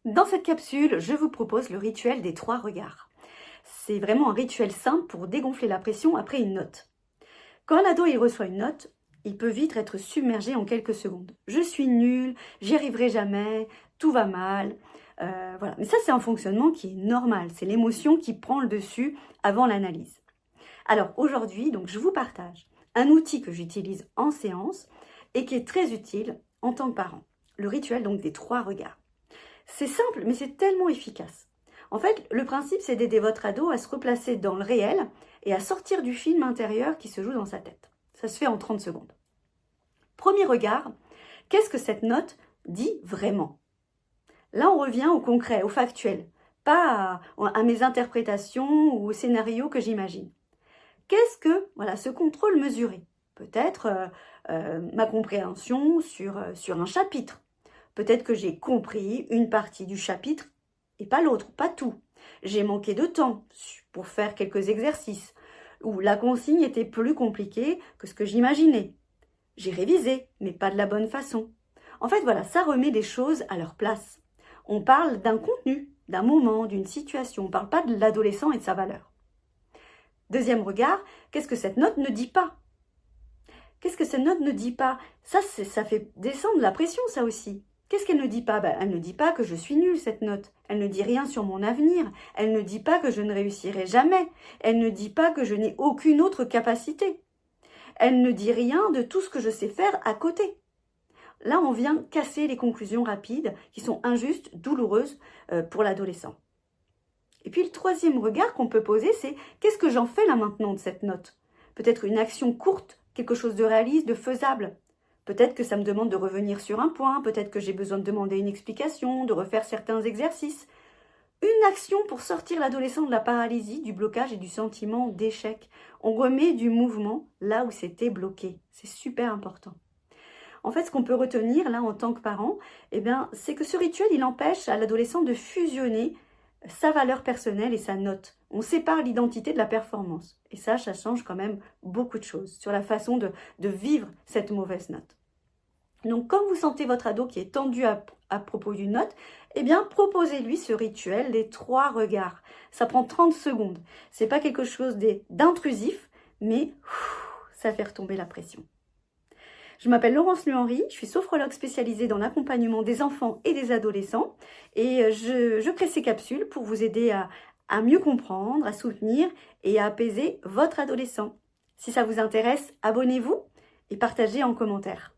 Dans cette capsule, je vous propose le rituel des 3 regards. C'est vraiment un rituel simple pour dégonfler la pression après une note. Quand un ado il reçoit une note, il peut vite être submergé en quelques secondes. Je suis nul, j'y arriverai jamais, tout va mal. Voilà. Mais ça, c'est un fonctionnement qui est normal. C'est l'émotion qui prend le dessus avant l'analyse. Alors aujourd'hui, donc, je vous partage un outil que j'utilise en séance et qui est très utile en tant que parent. Le rituel donc des 3 regards. C'est simple, mais c'est tellement efficace. En fait, le principe, c'est d'aider votre ado à se replacer dans le réel et à sortir du film intérieur qui se joue dans sa tête. Ça se fait en 30 secondes. Premier regard, qu'est-ce que cette note dit vraiment? Là, on revient au concret, au factuel, pas à mes interprétations ou au scénario que j'imagine. Qu'est-ce que ce contrôle mesuré? Peut-être ma compréhension sur un chapitre. Peut-être que j'ai compris une partie du chapitre et pas l'autre, pas tout. J'ai manqué de temps pour faire quelques exercices, ou la consigne était plus compliquée que ce que j'imaginais. J'ai révisé, mais pas de la bonne façon. En fait, voilà, ça remet les choses à leur place. On parle d'un contenu, d'un moment, d'une situation. On ne parle pas de l'adolescent et de sa valeur. Deuxième regard, qu'est-ce que cette note ne dit pas? Qu'est-ce que cette note ne dit pas? Ça fait descendre la pression, ça aussi. Qu'est-ce qu'elle ne dit pas? Elle ne dit pas que je suis nulle, cette note. Elle ne dit rien sur mon avenir. Elle ne dit pas que je ne réussirai jamais. Elle ne dit pas que je n'ai aucune autre capacité. Elle ne dit rien de tout ce que je sais faire à côté. Là, on vient casser les conclusions rapides qui sont injustes, douloureuses pour l'adolescent. Et puis le troisième regard qu'on peut poser, c'est qu'est-ce que j'en fais là maintenant de cette note? Peut-être une action courte, quelque chose de réaliste, de faisable. Peut-être que ça me demande de revenir sur un point, peut-être que j'ai besoin de demander une explication, de refaire certains exercices. Une action pour sortir l'adolescent de la paralysie, du blocage et du sentiment d'échec. On remet du mouvement là où c'était bloqué. C'est super important. En fait, ce qu'on peut retenir là en tant que parent, c'est que ce rituel, il empêche à l'adolescent de fusionner sa valeur personnelle et sa note. On sépare l'identité de la performance. Et ça change quand même beaucoup de choses sur la façon de vivre cette mauvaise note. Donc, quand vous sentez votre ado qui est tendu à propos d'une note, proposez-lui ce rituel des 3 regards. Ça prend 30 secondes. C'est pas quelque chose d'intrusif, mais ça fait retomber la pression. Je m'appelle Laurence Luhenry, je suis sophrologue spécialisée dans l'accompagnement des enfants et des adolescents et je crée ces capsules pour vous aider à mieux comprendre, à soutenir et à apaiser votre adolescent. Si ça vous intéresse, abonnez-vous et partagez en commentaire.